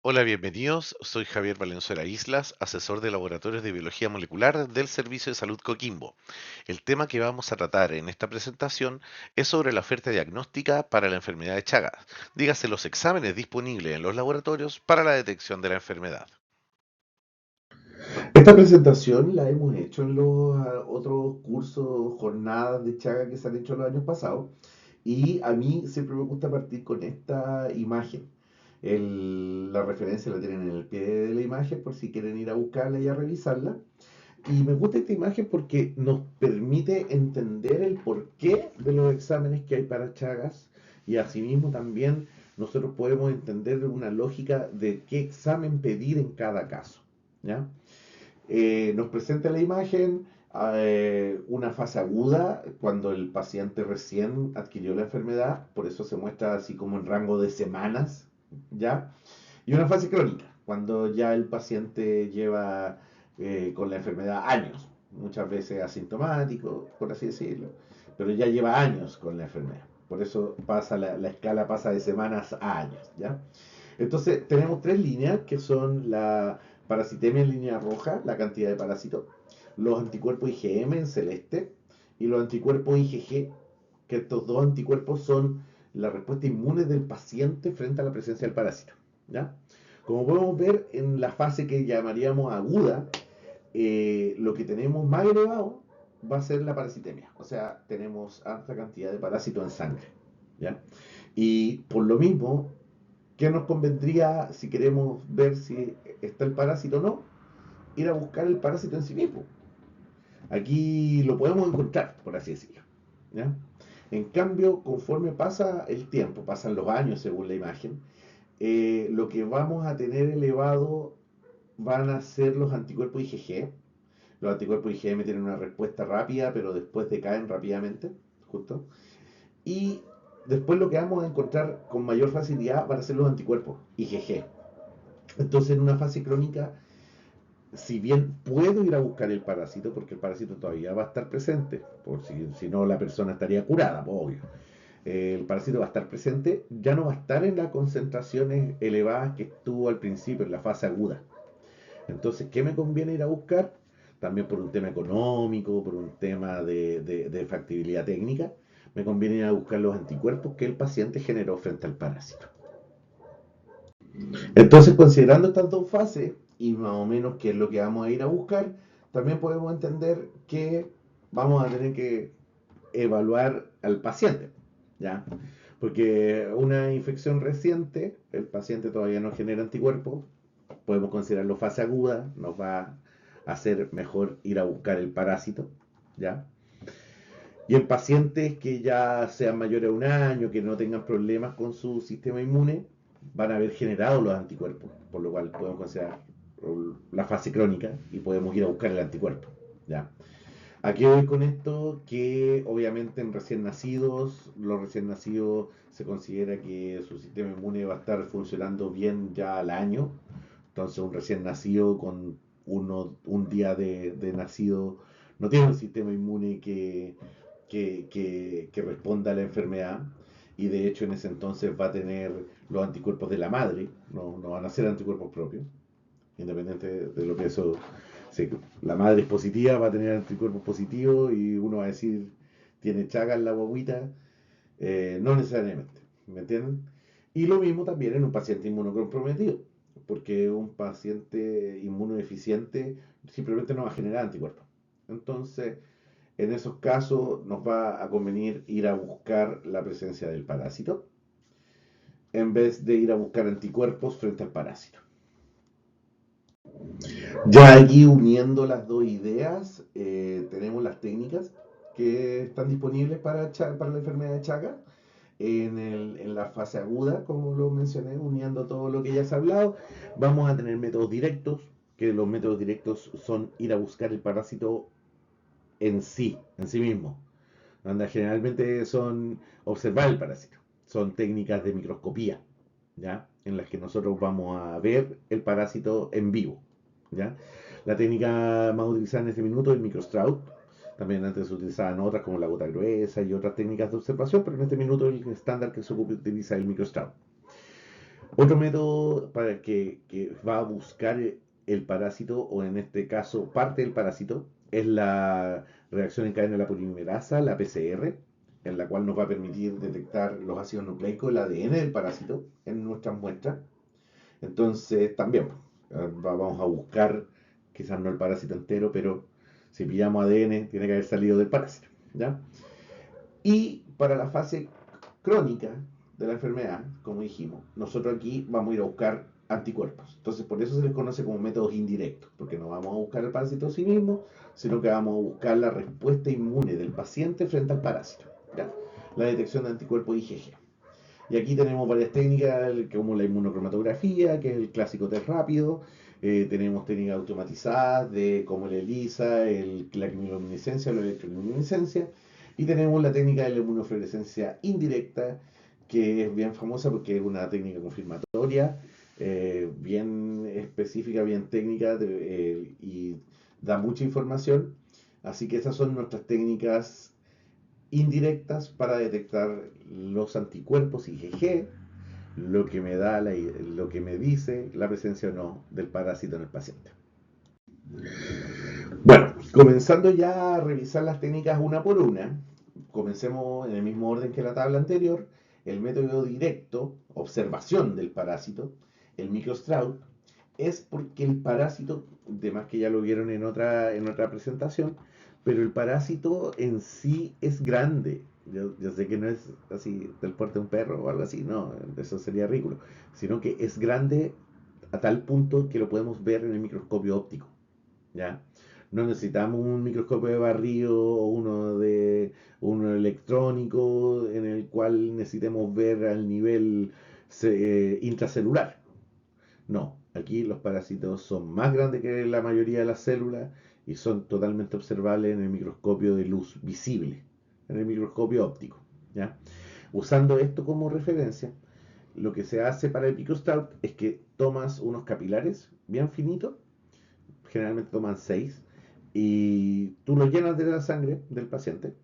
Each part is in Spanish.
Hola, bienvenidos. Soy Javier Valenzuela Islas, asesor de laboratorios de biología molecular del Servicio de Salud Coquimbo. El tema que vamos a tratar en esta presentación es sobre la oferta diagnóstica para la enfermedad de Chagas. Dígase los exámenes disponibles en los laboratorios para la detección de la enfermedad. Esta presentación la hemos hecho en los otros cursos, jornadas de Chaga que se han hecho los años pasados. Y a mí siempre me gusta partir con esta imagen. La referencia la tienen en el pie de la imagen por si quieren ir a buscarla y a revisarla. Y me gusta esta imagen porque nos permite entender el porqué de los exámenes que hay para Chagas y asimismo también nosotros podemos entender una lógica de qué examen pedir en cada caso. ¿Ya? Nos presenta la imagen una fase aguda cuando el paciente recién adquirió la enfermedad, por eso se muestra así como en rango de semanas, ¿ya? Y una fase crónica, cuando ya el paciente lleva con la enfermedad años, muchas veces asintomático, por así decirlo, pero ya lleva años con la enfermedad. Por eso la escala pasa de semanas a años, ¿ya? Entonces, tenemos tres líneas que son la parasitemia en línea roja, la cantidad de parásitos, los anticuerpos IgM en celeste y los anticuerpos IgG, que estos dos anticuerpos son la respuesta inmune del paciente frente a la presencia del parásito. ¿Ya? Como podemos ver en la fase que llamaríamos aguda, lo que tenemos más elevado va a ser la parasitemia. O sea, tenemos alta cantidad de parásitos en sangre. ¿Ya? Y por lo mismo, ¿qué nos convendría si queremos ver si está el parásito o no? Ir a buscar el parásito en sí mismo. Aquí lo podemos encontrar, por así decirlo. ¿Ya? En cambio, conforme pasa el tiempo, pasan los años según la imagen, lo que vamos a tener elevado van a ser los anticuerpos IgG. Los anticuerpos IgM tienen una respuesta rápida, pero después decaen rápidamente, justo. Y después lo que vamos a encontrar con mayor facilidad van a ser los anticuerpos IgG. Entonces, en una fase crónica, si bien puedo ir a buscar el parásito, porque el parásito todavía va a estar presente, por si no la persona estaría curada, pues, obvio. El parásito va a estar presente, ya no va a estar en las concentraciones elevadas que estuvo al principio, en la fase aguda. Entonces, ¿qué me conviene ir a buscar? También por un tema económico, por un tema de factibilidad técnica, me conviene ir a buscar los anticuerpos que el paciente generó frente al parásito. Entonces, considerando estas dos fases y más o menos qué es lo que vamos a ir a buscar, también podemos entender que vamos a tener que evaluar al paciente, ¿ya? Porque una infección reciente, el paciente todavía no genera anticuerpos, podemos considerarlo fase aguda, nos va a hacer mejor ir a buscar el parásito, ¿ya? Y en pacientes que ya sean mayores a un año, que no tengan problemas con su sistema inmune, van a haber generado los anticuerpos, por lo cual podemos considerar la fase crónica y podemos ir a buscar el anticuerpo. ¿Ya? Aquí voy con esto que obviamente en recién nacidos, los recién nacidos se considera que su sistema inmune va a estar funcionando bien ya al año. Entonces un recién nacido con un día de nacido no tiene un sistema inmune que responda a la enfermedad y de hecho en ese entonces va a tener los anticuerpos de la madre, no van a ser anticuerpos propios, independiente de lo que eso... Si la madre es positiva, va a tener anticuerpos positivos y uno va a decir, tiene chaga en la guaguita, no necesariamente, ¿me entienden? Y lo mismo también en un paciente inmunocomprometido, porque un paciente inmunodeficiente simplemente no va a generar anticuerpos. Entonces, en esos casos nos va a convenir ir a buscar la presencia del parásito en vez de ir a buscar anticuerpos frente al parásito. Ya aquí uniendo las dos ideas, tenemos las técnicas que están disponibles para la enfermedad de Chagas en la fase aguda, como lo mencioné, uniendo todo lo que ya se ha hablado. Vamos a tener métodos directos, que los métodos directos son ir a buscar el parásito en sí mismo, donde generalmente son observar el parásito. Son técnicas de microscopía, ¿ya? En las que nosotros vamos a ver el parásito en vivo, ¿ya? La técnica más utilizada en este minuto es el microstrout. También antes se utilizaban otras como la gota gruesa y otras técnicas de observación, pero en este minuto el estándar que se utiliza es el microstrout. Otro método para que va a buscar el parásito, o en este caso parte del parásito, es la reacción en cadena de la polimerasa, la PCR, en la cual nos va a permitir detectar los ácidos nucleicos, el ADN del parásito en nuestras muestras. Entonces, también vamos a buscar, quizás no el parásito entero, pero si pillamos ADN, tiene que haber salido del parásito, ¿ya? Y para la fase crónica de la enfermedad, como dijimos, nosotros aquí vamos a ir a buscar anticuerpos. Entonces, por eso se les conoce como métodos indirectos, porque no vamos a buscar el parásito en sí mismo, sino que vamos a buscar la respuesta inmune del paciente frente al parásito. ¿Ya? La detección de anticuerpos IgG. Y aquí tenemos varias técnicas, como la inmunocromatografía, que es el clásico test rápido. Tenemos técnicas automatizadas de como la ELISA, la quimiluminiscencia o la electroluminiscencia. Y tenemos la técnica de la inmunofluorescencia indirecta, que es bien famosa porque es una técnica confirmatoria, bien específica, bien técnica y da mucha información. Así que esas son nuestras técnicas indirectas para detectar los anticuerpos IgG, lo que me dice la presencia o no del parásito en el paciente. Bueno, comenzando ya a revisar las técnicas una por una, comencemos en el mismo orden que la tabla anterior. El método directo, observación del parásito, el microstrout, es porque el parásito, de más que ya lo vieron en otra presentación, pero el parásito en sí es grande. Yo sé que no es así del porte de un perro o algo así, no, eso sería ridículo, sino que es grande a tal punto que lo podemos ver en el microscopio óptico, ¿ya? No necesitamos un microscopio de barrido o uno electrónico en el cual necesitemos ver al nivel intracelular. No, aquí los parásitos son más grandes que la mayoría de las células y son totalmente observables en el microscopio de luz visible, en el microscopio óptico, ¿ya? Usando esto como referencia, lo que se hace para el microscope es que tomas unos capilares bien finitos, generalmente toman 6, y tú los llenas de la sangre del paciente,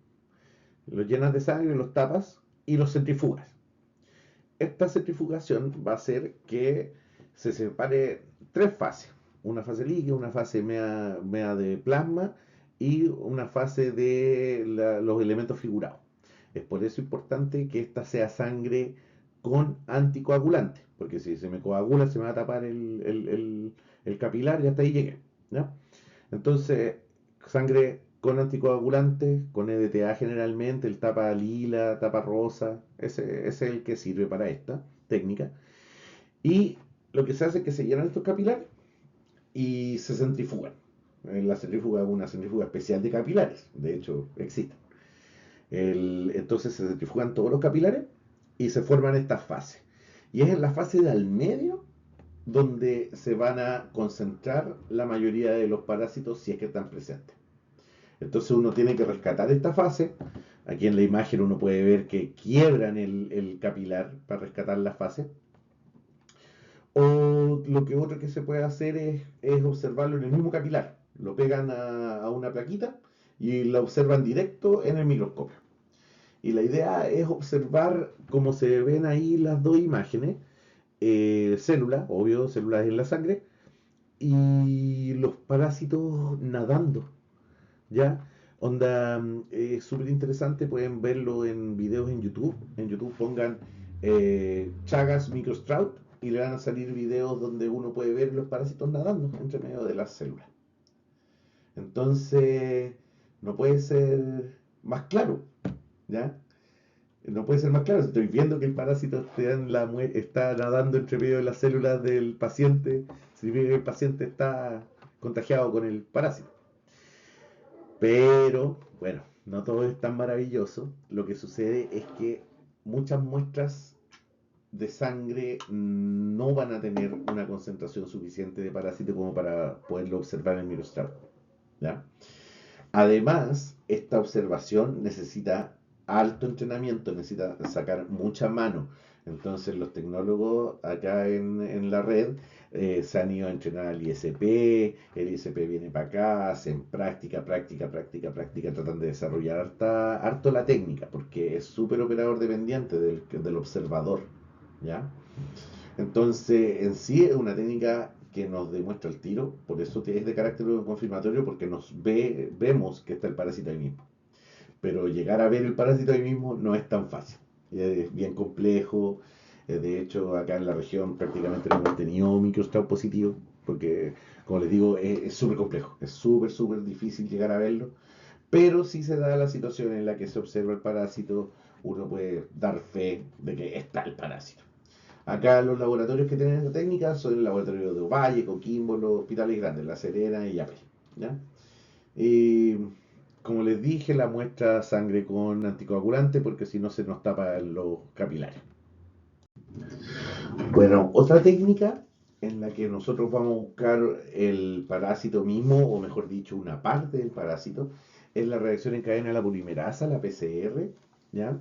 los llenas de sangre, los tapas y los centrifugas. Esta centrifugación va a hacer que se separe tres fases. Una fase líquida, una fase media de plasma y una fase de los elementos figurados. Es por eso importante que esta sea sangre con anticoagulante, porque si se me coagula se me va a tapar el capilar y hasta ahí llegué, ¿ya? Entonces, sangre con anticoagulantes, con EDTA generalmente, el tapa lila, tapa rosa, ese es el que sirve para esta técnica. Y lo que se hace es que se llenan estos capilares y se centrifugan. La centrífuga es una centrífuga especial de capilares, de hecho existe. Entonces se centrifugan todos los capilares y se forman estas fases. Y es en la fase de al medio donde se van a concentrar la mayoría de los parásitos si es que están presentes. Entonces uno tiene que rescatar esta fase. Aquí en la imagen uno puede ver que quiebran el capilar para rescatar la fase. O lo que otro que se puede hacer es observarlo en el mismo capilar. Lo pegan a una plaquita y lo observan directo en el microscopio. Y la idea es observar cómo se ven ahí las dos imágenes, células, obvio, células en la sangre, y los parásitos nadando, ¿ya? Onda, es súper interesante, pueden verlo en videos en YouTube. En YouTube pongan Chagas Microstrout y le van a salir videos donde uno puede ver los parásitos nadando entre medio de las células. Entonces, no puede ser más claro, ¿ya? No puede ser más claro. Estoy viendo que el parásito está nadando entre medio de las células del paciente. Significa que el paciente está contagiado con el parásito. Pero, bueno, no todo es tan maravilloso. Lo que sucede es que muchas muestras de sangre no van a tener una concentración suficiente de parásito como para poderlo observar en el microscopio, ¿ya? Además, esta observación necesita alto entrenamiento, necesita sacar mucha mano. Entonces los tecnólogos acá en la red se han ido a entrenar al ISP, el ISP viene para acá, hacen práctica, práctica, práctica, práctica, tratan de desarrollar harto la técnica, porque es súper operador dependiente del observador, ¿ya? Entonces, en sí es una técnica que nos demuestra el tiro, por eso es de carácter confirmatorio, porque vemos que está el parásito ahí mismo. Pero llegar a ver el parásito ahí mismo no es tan fácil. Es bien complejo. De hecho, acá en la región prácticamente no hemos tenido microstratos positivos, porque, como les digo, es súper complejo. Es súper, súper difícil llegar a verlo. Pero si se da la situación en la que se observa el parásito, uno puede dar fe de que está el parásito. Acá los laboratorios que tienen esta técnica son el laboratorio de Ovalle, Coquimbo, los hospitales grandes, La Serena y Yapey. ¿Ya? Y como les dije, la muestra sangre con anticoagulante porque si no se nos tapan los capilares. Bueno, otra técnica en la que nosotros vamos a buscar el parásito mismo, o mejor dicho, una parte del parásito, es la reacción en cadena de la polimerasa, la PCR, ¿ya?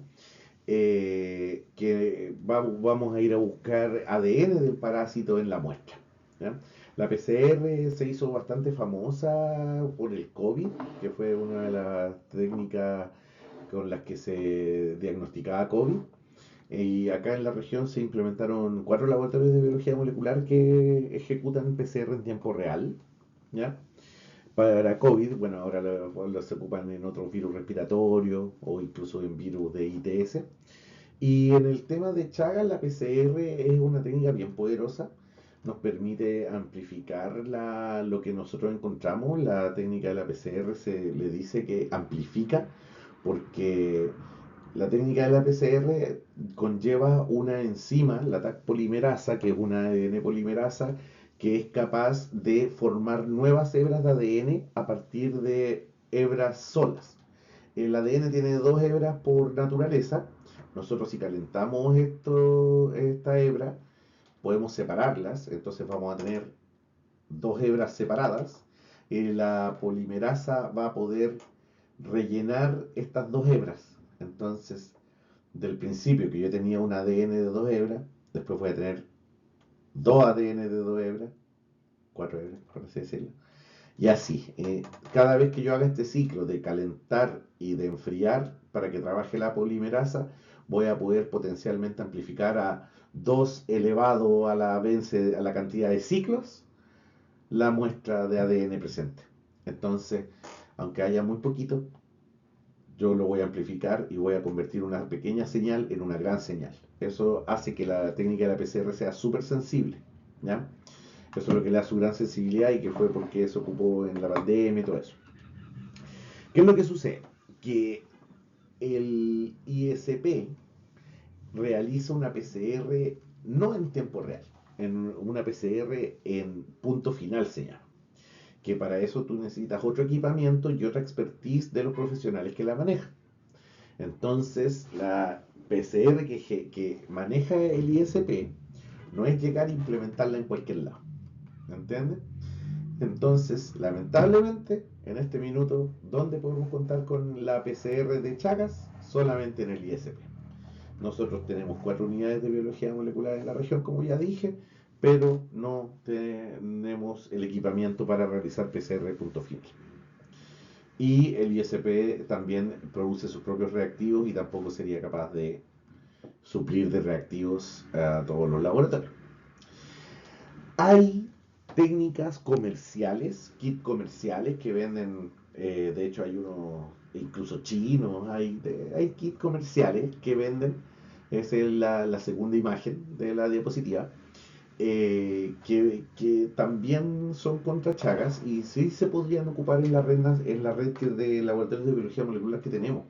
Que vamos a ir a buscar ADN del parásito en la muestra. ¿Ya? La PCR se hizo bastante famosa por el COVID, que fue una de las técnicas con las que se diagnosticaba COVID. Y acá en la región se implementaron 4 laboratorios de biología molecular que ejecutan PCR en tiempo real. ¿Ya? Para COVID, bueno, ahora se ocupan en otros virus respiratorios o incluso en virus de ITS. Y en el tema de Chagas, la PCR es una técnica bien poderosa. Nos permite amplificar lo que nosotros encontramos. La técnica de la PCR se le dice que amplifica porque la técnica de la PCR conlleva una enzima, la TAC polimerasa, que es una ADN polimerasa, que es capaz de formar nuevas hebras de ADN a partir de hebras solas. El ADN tiene 2 hebras por naturaleza. Nosotros si calentamos esta hebra, podemos separarlas, entonces vamos a tener 2 hebras separadas. La polimerasa va a poder rellenar estas 2 hebras. Entonces, del principio que yo tenía un ADN de 2 hebras, después voy a tener 2 ADN de 2 hebras, 4 hebras, por así decirlo. Y así, cada vez que yo haga este ciclo de calentar y de enfriar para que trabaje la polimerasa, voy a poder potencialmente amplificar a 2 elevado a la cantidad de ciclos la muestra de ADN presente. Entonces, aunque haya muy poquito, yo lo voy a amplificar y voy a convertir una pequeña señal en una gran señal. Eso hace que la técnica de la PCR sea súper sensible. ¿Ya? Eso es lo que le da su gran sensibilidad y que fue porque se ocupó en la pandemia y todo eso. ¿Qué es lo que sucede? Que el ISP realiza una PCR no en tiempo real, en una PCR en punto final se llama. Que para eso tú necesitas otro equipamiento y otra expertise de los profesionales que la manejan. Entonces, la PCR que maneja el ISP no es llegar a implementarla en cualquier lado. ¿Me entiendes? Entonces, lamentablemente, en este minuto, ¿dónde podemos contar con la PCR de Chagas? Solamente en el ISP. Nosotros tenemos 4 unidades de biología molecular en la región, como ya dije, pero no tenemos el equipamiento para realizar PCR punto final. Y el ISP también produce sus propios reactivos y tampoco sería capaz de suplir de reactivos a todos los laboratorios. Hay técnicas comerciales, kits comerciales que venden, de hecho hay unos incluso chinos, hay kits comerciales que venden, esa es la segunda imagen de la diapositiva, que también son contra Chagas y sí se podrían ocupar en la red de laboratorios de biología molecular que tenemos.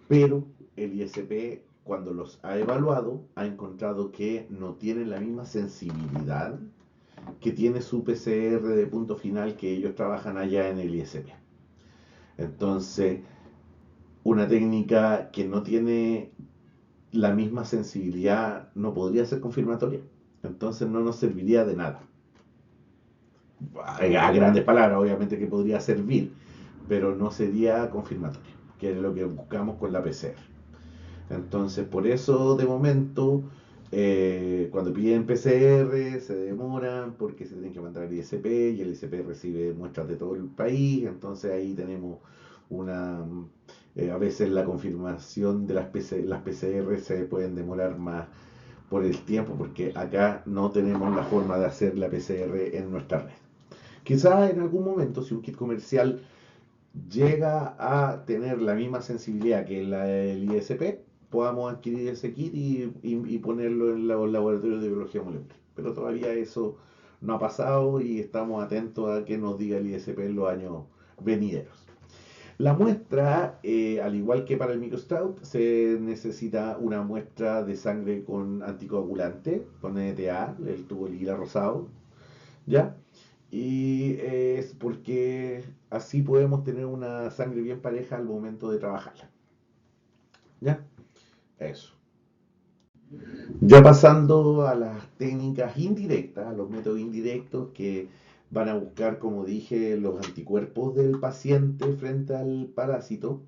Pero el ISP, cuando los ha evaluado, ha encontrado que no tienen la misma sensibilidad que tiene su PCR de punto final que ellos trabajan allá en el ISP. Entonces, una técnica que no tiene la misma sensibilidad no podría ser confirmatoria. Entonces no nos serviría de nada. A grandes palabras, obviamente que podría servir, pero no sería confirmatoria, que es lo que buscamos con la PCR. Entonces, por eso de momento, cuando piden PCR, se demoran porque se tienen que mandar al ISP y el ISP recibe muestras de todo el país. Entonces, ahí tenemos una. A veces la confirmación de las PCR se pueden demorar más por el tiempo, porque acá no tenemos la forma de hacer la PCR en nuestra red. Quizás en algún momento, si un kit comercial llega a tener la misma sensibilidad que el ISP, podamos adquirir ese kit y ponerlo en los laboratorios de biología molecular. Pero todavía eso no ha pasado y estamos atentos a que nos diga el ISP en los años venideros. La muestra, al igual que para el microscout, se necesita una muestra de sangre con anticoagulante, con NTA, el tubo lila rosado, ¿ya? Y es porque así podemos tener una sangre bien pareja al momento de trabajarla, ¿ya? Eso. Ya pasando a las técnicas indirectas, a los métodos indirectos que van a buscar, como dije, los anticuerpos del paciente frente al parásito,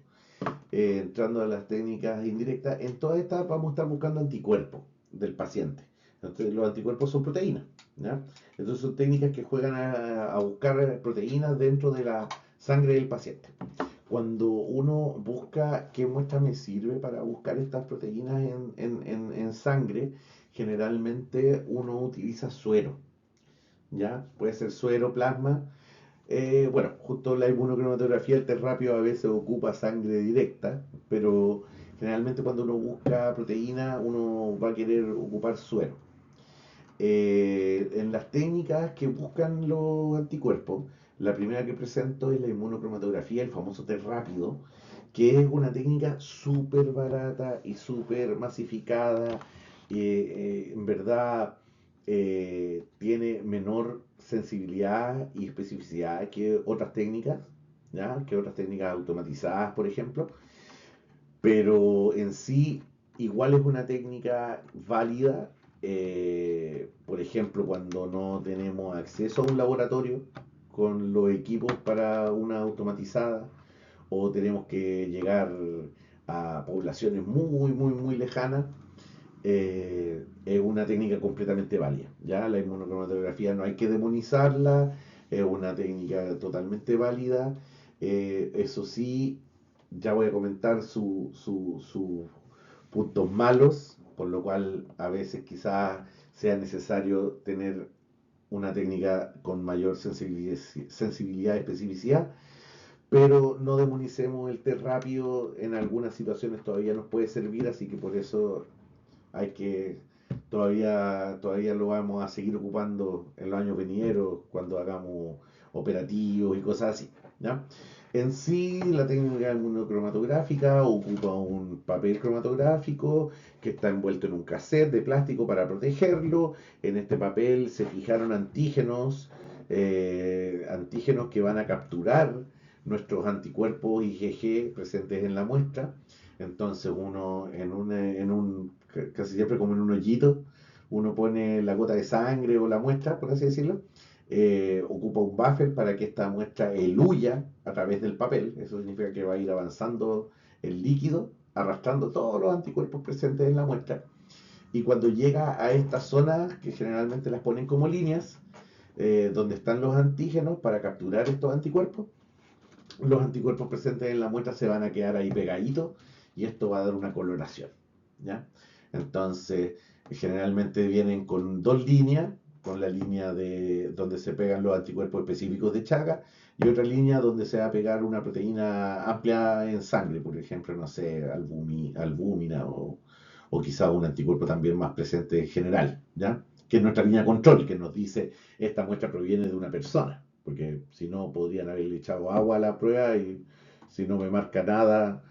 entrando a las técnicas indirectas, en todas estas vamos a estar buscando anticuerpos del paciente. Entonces, los anticuerpos son proteínas, ¿ya? Entonces son técnicas que juegan a buscar proteínas dentro de la sangre del paciente. Cuando uno busca qué muestra me sirve para buscar estas proteínas en sangre, generalmente uno utiliza suero, ¿ya? Puede ser suero, plasma. Bueno, justo la inmunocromatografía, el test rápido a veces ocupa sangre directa, pero generalmente cuando uno busca proteína, uno va a querer ocupar suero. En las técnicas que buscan los anticuerpos, la primera que presento es la inmunocromatografía, el famoso test rápido, que es una técnica súper barata y súper masificada. En verdad tiene menor sensibilidad y especificidad que otras técnicas, ¿ya? Que otras técnicas automatizadas, por ejemplo, pero en sí igual es una técnica válida. Por ejemplo, cuando no tenemos acceso a un laboratorio con los equipos para una automatizada, o tenemos que llegar a poblaciones muy lejanas, es una técnica completamente válida. ¿Ya? La inmunocromatografía no hay que demonizarla, es una técnica totalmente válida. Eso sí, ya voy a comentar sus puntos malos, por lo cual a veces quizás sea necesario tener una técnica con mayor sensibilidad y especificidad, pero no demonicemos el test rápido, en algunas situaciones todavía nos puede servir, así que por eso hay que, todavía lo vamos a seguir ocupando en los años venideros, cuando hagamos operativos y cosas así, ¿ya? En sí, la técnica inmunocromatográfica ocupa un papel cromatográfico que está envuelto en un cassette de plástico para protegerlo. En este papel se fijaron antígenos que van a capturar nuestros anticuerpos IgG presentes en la muestra. Entonces uno casi siempre como en un hoyito, uno pone la gota de sangre o la muestra, por así decirlo, ocupa un buffer para que esta muestra eluya a través del papel. Eso significa que va a ir avanzando el líquido, arrastrando todos los anticuerpos presentes en la muestra. Y cuando llega a estas zonas, que generalmente las ponen como líneas, donde están los antígenos para capturar estos anticuerpos, los anticuerpos presentes en la muestra se van a quedar ahí pegaditos y esto va a dar una coloración, ¿ya? Entonces, generalmente vienen con dos líneas, con la línea de donde se pegan los anticuerpos específicos de Chaga y otra línea donde se va a pegar una proteína amplia en sangre, por ejemplo, no sé, albúmina o quizá un anticuerpo también más presente en general, ¿ya? Que es nuestra línea control, que nos dice esta muestra proviene de una persona, porque si no podrían haberle echado agua a la prueba y si no me marca nada,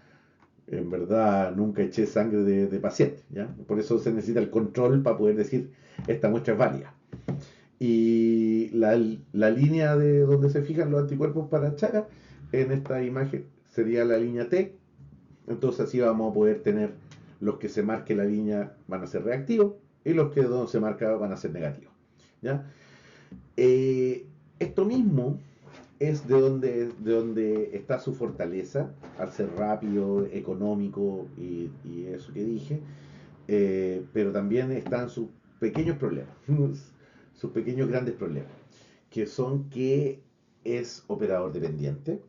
en verdad nunca eché sangre de paciente, ¿ya? Por eso se necesita el control para poder decir esta muestra es válida. Y la línea de donde se fijan los anticuerpos para Chaga en esta imagen sería la línea T. Entonces así vamos a poder tener los que se marque la línea van a ser reactivos y los que no se marca van a ser negativos, ¿ya? Esto mismo es de donde está su fortaleza, al ser rápido, económico y eso que dije, pero también están sus pequeños problemas, sus pequeños grandes problemas, que son que es operador dependiente,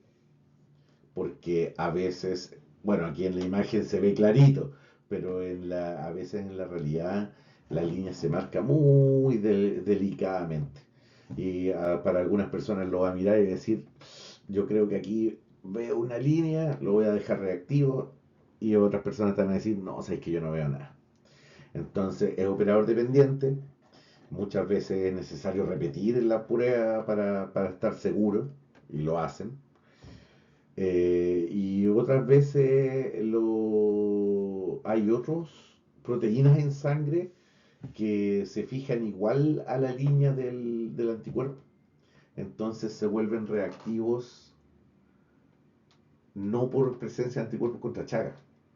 porque a veces, bueno, aquí en la imagen se ve clarito, pero a veces en la realidad La línea se marca muy delicadamente. Y para algunas personas lo va a mirar y decir, yo creo que aquí veo una línea, lo voy a dejar reactivo. Y otras personas te van a decir, no, sabes que yo no veo nada. Entonces es operador dependiente. Muchas veces es necesario repetir la prueba para estar seguro. Y lo hacen. Y otras veces hay otros proteínas en sangre que se fijan igual a la línea del anticuerpo. Entonces se vuelven reactivos no por presencia de anticuerpos contra Chagas.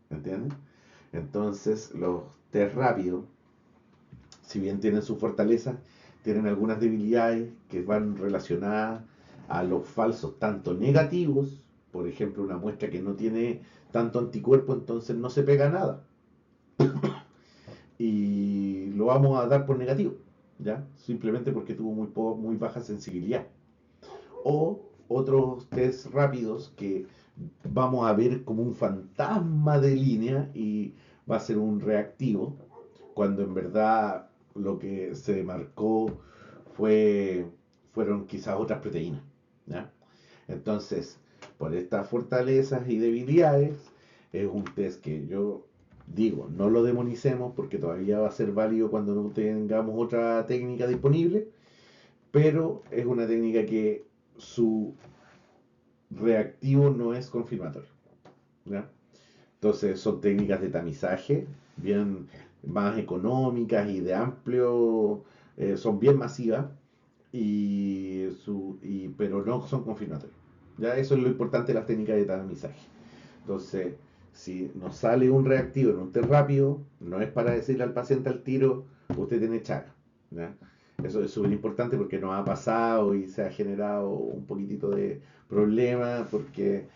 ¿Entiendes? Entonces los test rápidos, si bien tienen su fortaleza, tienen algunas debilidades que van relacionadas a los falsos, tanto negativos, por ejemplo, una muestra que no tiene tanto anticuerpo, entonces no se pega nada. Y lo vamos a dar por negativo, ¿ya? Simplemente porque tuvo muy baja sensibilidad. O otros test rápidos que vamos a ver como un fantasma de línea y va a ser un reactivo, cuando en verdad lo que se marcó fue, fueron quizás otras proteínas. ¿Ya? Entonces, por estas fortalezas y debilidades, es un test que yo digo, no lo demonicemos porque todavía va a ser válido cuando no tengamos otra técnica disponible, pero es una técnica que su reactivo no es confirmatorio. ¿Ya? Entonces son técnicas de tamizaje bien más económicas y de amplio, son bien masivas, pero no son confirmatorias. ¿Ya? Eso es lo importante de las técnicas de tamizaje. Entonces, si nos sale un reactivo en un test rápido, no es para decirle al paciente al tiro, usted tiene Chaga. ¿Ya? Eso es súper importante porque nos ha pasado y se ha generado un poquitito de problema porque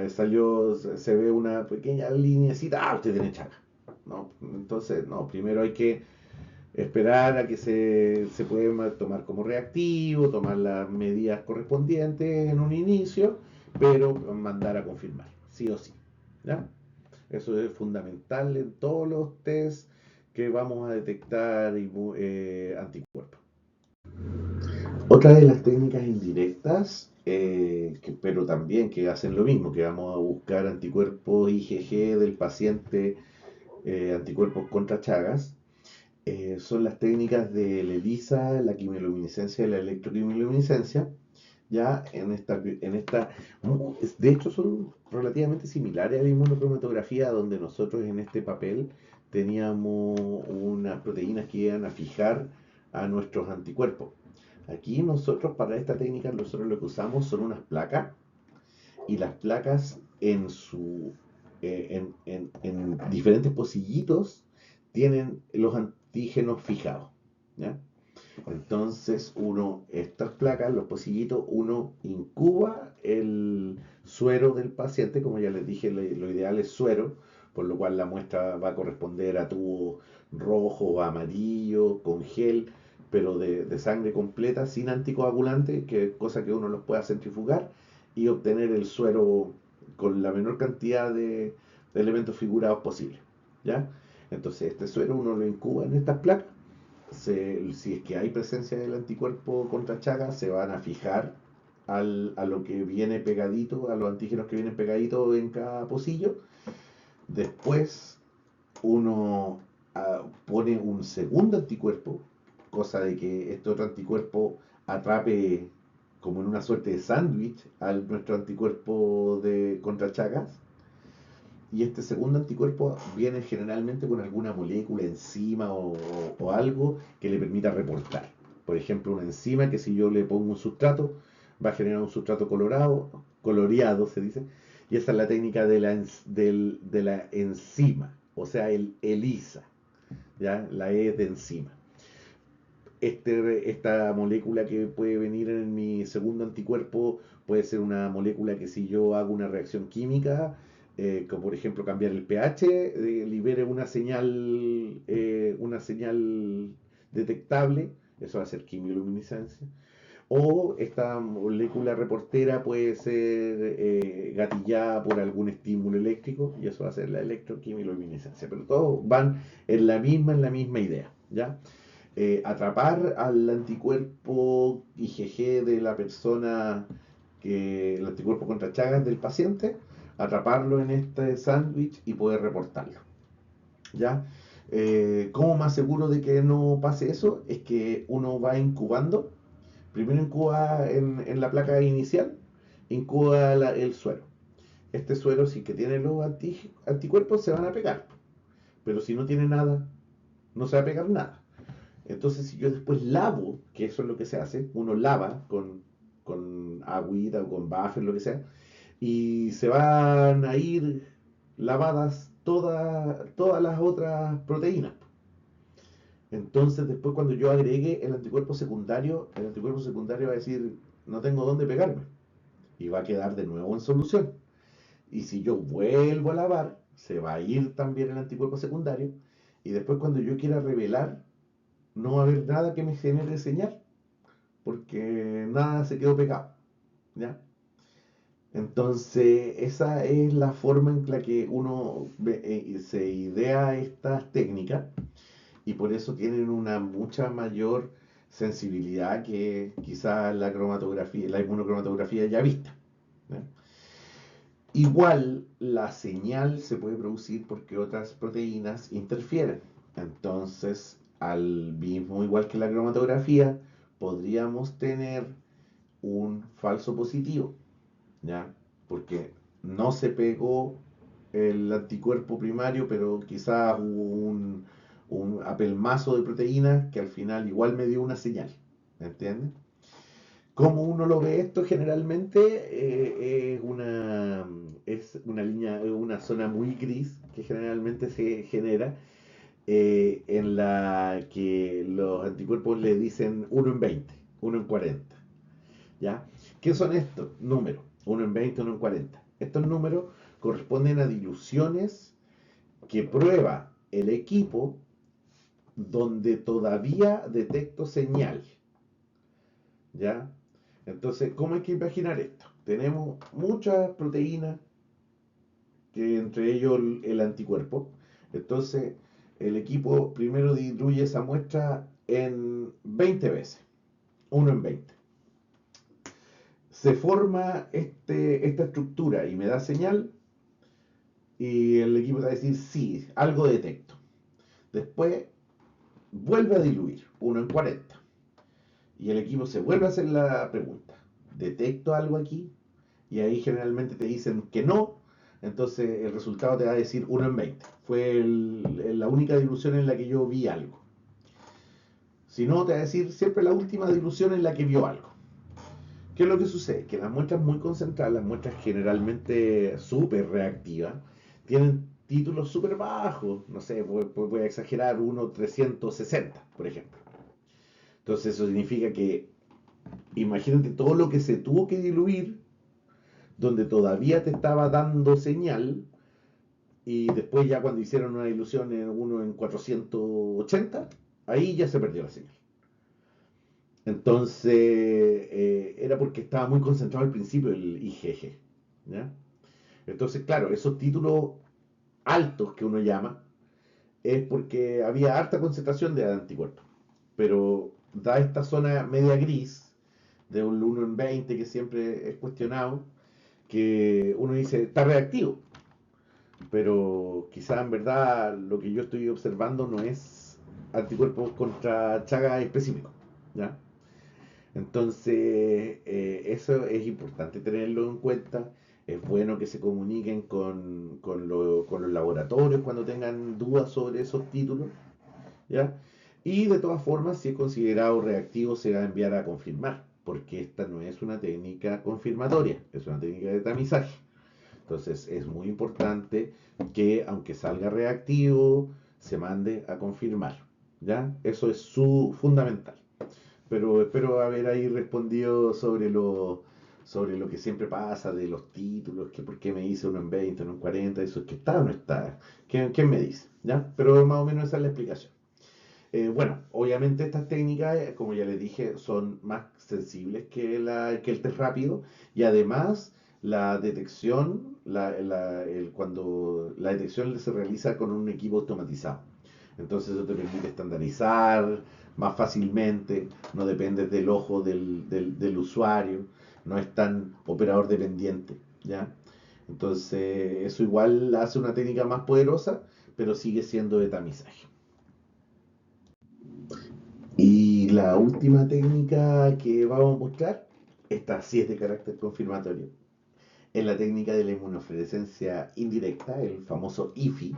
se ve una pequeña linecita, usted tiene Chaga. ¿No? Entonces, no, primero hay que esperar a que se pueda tomar como reactivo, tomar las medidas correspondientes en un inicio, pero mandar a confirmar, sí o sí. ¿Ya? Eso es fundamental en todos los test que vamos a detectar anticuerpos. Otra de las técnicas indirectas, pero también que hacen lo mismo, que vamos a buscar anticuerpos IgG del paciente, anticuerpos contra Chagas, son las técnicas del ELISA, la quimioluminiscencia y la electroquimioluminiscencia. Ya de hecho son relativamente similares a la inmunocromatografía, donde nosotros en este papel teníamos unas proteínas que iban a fijar a nuestros anticuerpos. Aquí nosotros para esta técnica nosotros lo que usamos son unas placas y las placas en diferentes pocillitos tienen los antígenos fijados. ¿Ya? Entonces estas placas, los pocillitos, uno incuba el suero del paciente, como ya les dije, lo ideal es suero, por lo cual la muestra va a corresponder a tubo rojo o amarillo, con gel, pero de sangre completa, sin anticoagulante, que cosa que uno los pueda centrifugar y obtener el suero con la menor cantidad de elementos figurados posible. ¿Ya? Entonces este suero uno lo incuba en estas placas, si es que hay presencia del anticuerpo contra Chagas, se van a fijar a lo que viene pegadito, a los antígenos que vienen pegaditos en cada pocillo. Después uno pone un segundo anticuerpo, cosa de que este otro anticuerpo atrape como en una suerte de sándwich a nuestro anticuerpo contra Chagas. Y este segundo anticuerpo viene generalmente con alguna molécula, enzima o algo que le permita reportar. Por ejemplo, una enzima que si yo le pongo un sustrato, va a generar un sustrato coloreado se dice, y esa es la técnica de la enzima, o sea, el ELISA, ¿ya? La E de enzima. Esta molécula que puede venir en mi segundo anticuerpo puede ser una molécula que si yo hago una reacción química, como por ejemplo cambiar el pH, libere una señal detectable, eso va a ser quimioluminiscencia. O esta molécula reportera puede ser gatillada por algún estímulo eléctrico y eso va a ser la electroquimioluminiscencia. Pero todos van en la misma idea. ¿ya? Atrapar al anticuerpo IgG de la persona, el anticuerpo contra Chagas del paciente, atraparlo en este sándwich y poder reportarlo, ¿ya? ¿Cómo más seguro de que no pase eso? Es que uno va incubando, primero incuba en la placa inicial, incuba el suero. Este suero, si que tiene los anticuerpos, se van a pegar, pero si no tiene nada, no se va a pegar nada. Entonces, si yo después lavo, que eso es lo que se hace, uno lava con agüita o con buffer, lo que sea, y se van a ir lavadas todas las otras proteínas. Entonces, después cuando yo agregue el anticuerpo secundario va a decir, no tengo dónde pegarme, y va a quedar de nuevo en solución. Y si yo vuelvo a lavar, se va a ir también el anticuerpo secundario, y después cuando yo quiera revelar, no va a haber nada que me genere señal, porque nada se quedó pegado, ¿ya? Entonces, esa es la forma en la que uno se idea estas técnicas y por eso tienen una mucha mayor sensibilidad que quizás la cromatografía, la inmunocromatografía ya vista, ¿ya? Igual la señal se puede producir porque otras proteínas interfieren. Entonces, al mismo igual que la cromatografía, podríamos tener un falso positivo, ¿ya? Porque no se pegó el anticuerpo primario, pero quizás hubo un apelmazo de proteínas que al final igual me dio una señal, ¿me entiendes? ¿Cómo uno lo ve esto generalmente? Es una línea, una zona muy gris que generalmente se genera en la que los anticuerpos le dicen 1 en 20, 1 en 40. ¿Ya? ¿Qué son estos números? 1 en 20, 1 en 40. Estos números corresponden a diluciones que prueba el equipo donde todavía detecto señal, ¿ya? Entonces, ¿cómo hay que imaginar esto? Tenemos muchas proteínas, que entre ellos el anticuerpo. Entonces, el equipo primero diluye esa muestra en 20 veces, 1 en 20. Se forma esta estructura y me da señal y el equipo va a decir, sí, algo detecto. Después vuelve a diluir, 1 en 40. Y el equipo se vuelve a hacer la pregunta, ¿detecto algo aquí? Y ahí generalmente te dicen que no, entonces el resultado te va a decir 1 en 20. Fue la única dilución en la que yo vi algo. Si no, te va a decir siempre la última dilución en la que vio algo. ¿Qué es lo que sucede? Que las muestras muy concentradas, las muestras generalmente súper reactivas, tienen títulos súper bajos. No sé, voy a exagerar, 1 360, por ejemplo. Entonces eso significa que imagínate todo lo que se tuvo que diluir, donde todavía te estaba dando señal, y después ya cuando hicieron una dilución en 1 en 480, ahí ya se perdió la señal. Entonces, era porque estaba muy concentrado al principio el IgG, ¿ya? Entonces, claro, esos títulos altos que uno llama es porque había harta concentración de anticuerpos. Pero da esta zona media gris de un 1 en 20 que siempre es cuestionado, que uno dice, está reactivo, pero quizá en verdad lo que yo estoy observando no es anticuerpos contra Chagas específicos, ¿ya? Entonces, eso es importante tenerlo en cuenta. Es bueno que se comuniquen con los laboratorios cuando tengan dudas sobre esos títulos, ¿ya? Y de todas formas, si es considerado reactivo, se va a enviar a confirmar, porque esta no es una técnica confirmatoria, es una técnica de tamizaje. Entonces, es muy importante que, aunque salga reactivo, se mande a confirmar, ¿ya? Eso es fundamental. Pero espero haber ahí respondido sobre lo que siempre pasa de los títulos, que por qué me dice 1 en 20, 1 en 40, eso es que está o no está. ¿Quién me dice? ¿Ya? Pero más o menos esa es la explicación. Bueno, obviamente estas técnicas, como ya les dije, son más sensibles que el test rápido y además la detección, cuando la detección se realiza con un equipo automatizado. Entonces eso te permite estandarizar más fácilmente, no dependes del ojo del usuario, no es tan operador dependiente, ¿ya? Entonces eso igual hace una técnica más poderosa, pero sigue siendo de tamizaje. Y la última técnica que vamos a mostrar, esta sí es de carácter confirmatorio, es la técnica de la inmunofluorescencia indirecta, el famoso IFI,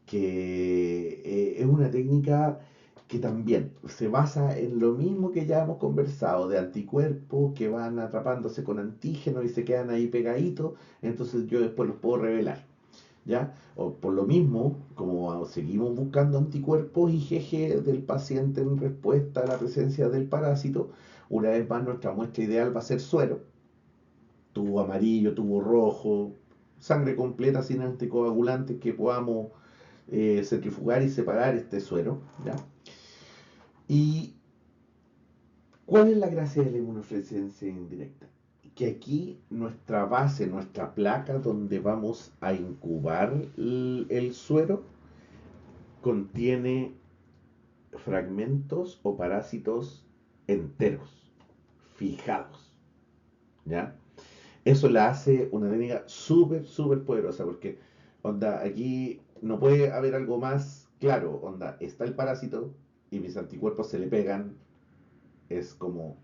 que es una técnica que también se basa en lo mismo que ya hemos conversado, de anticuerpos que van atrapándose con antígenos y se quedan ahí pegaditos, entonces yo después los puedo revelar. ¿Ya? O por lo mismo, como seguimos buscando anticuerpos IgG del paciente en respuesta a la presencia del parásito, una vez más nuestra muestra ideal va a ser suero, tubo amarillo, tubo rojo, sangre completa sin anticoagulantes que podamos centrifugar y separar este suero. ¿Ya? ¿Y cuál es la gracia de la inmunofluorescencia indirecta? Que aquí nuestra base, nuestra placa donde vamos a incubar el suero, contiene fragmentos o parásitos enteros, fijados, ¿ya? Eso la hace una técnica súper, súper poderosa, porque, onda, aquí no puede haber algo más claro, onda, está el parásito y mis anticuerpos se le pegan, es como,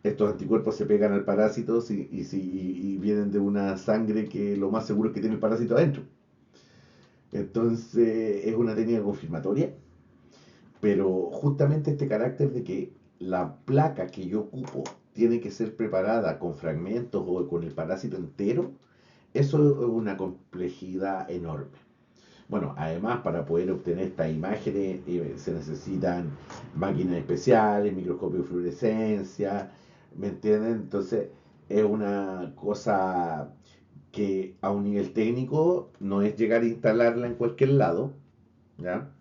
estos anticuerpos se pegan al parásito y vienen de una sangre que lo más seguro es que tiene el parásito adentro. Entonces, es una técnica confirmatoria. Pero justamente este carácter de que la placa que yo ocupo tiene que ser preparada con fragmentos o con el parásito entero, eso es una complejidad enorme. Bueno, además para poder obtener estas imágenes se necesitan máquinas especiales, microscopio de fluorescencia, ¿me entienden? Entonces es una cosa que a un nivel técnico no es llegar a instalarla en cualquier lado, ¿ya?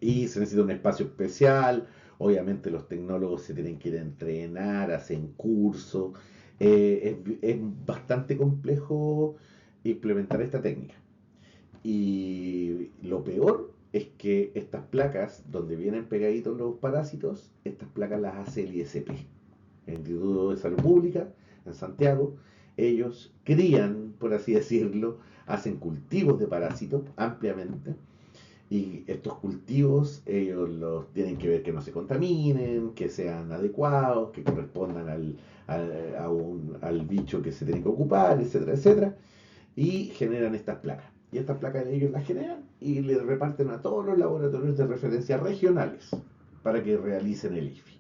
Y se necesita un espacio especial. Obviamente los tecnólogos se tienen que ir a entrenar, hacen cursos. Es bastante complejo implementar esta técnica. Y lo peor es que estas placas, donde vienen pegaditos los parásitos, estas placas las hace el ISP, el Instituto de Salud Pública, en Santiago. Ellos crían, por así decirlo, hacen cultivos de parásitos ampliamente y estos cultivos, ellos los tienen que ver que no se contaminen, que sean adecuados, que correspondan al bicho que se tiene que ocupar, etcétera, etcétera. Y generan estas placas. Y estas placas ellos las generan y le reparten a todos los laboratorios de referencia regionales para que realicen el IFI.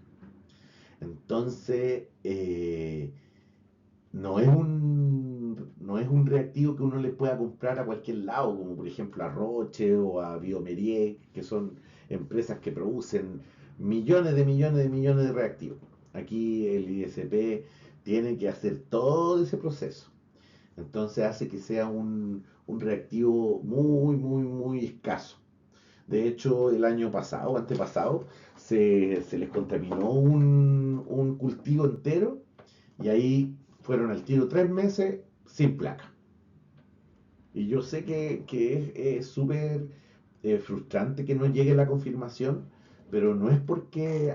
Entonces, no es un reactivo que uno le pueda comprar a cualquier lado, como por ejemplo a Roche o a Biomerie, que son empresas que producen millones de millones de millones de reactivos. Aquí el ISP tiene que hacer todo ese proceso. Entonces hace que sea un reactivo muy, muy, muy escaso. De hecho, el año pasado, antepasado, se les contaminó un cultivo entero y ahí fueron al tiro 3 meses sin placa. Y yo sé que es súper frustrante que no llegue la confirmación, pero no es porque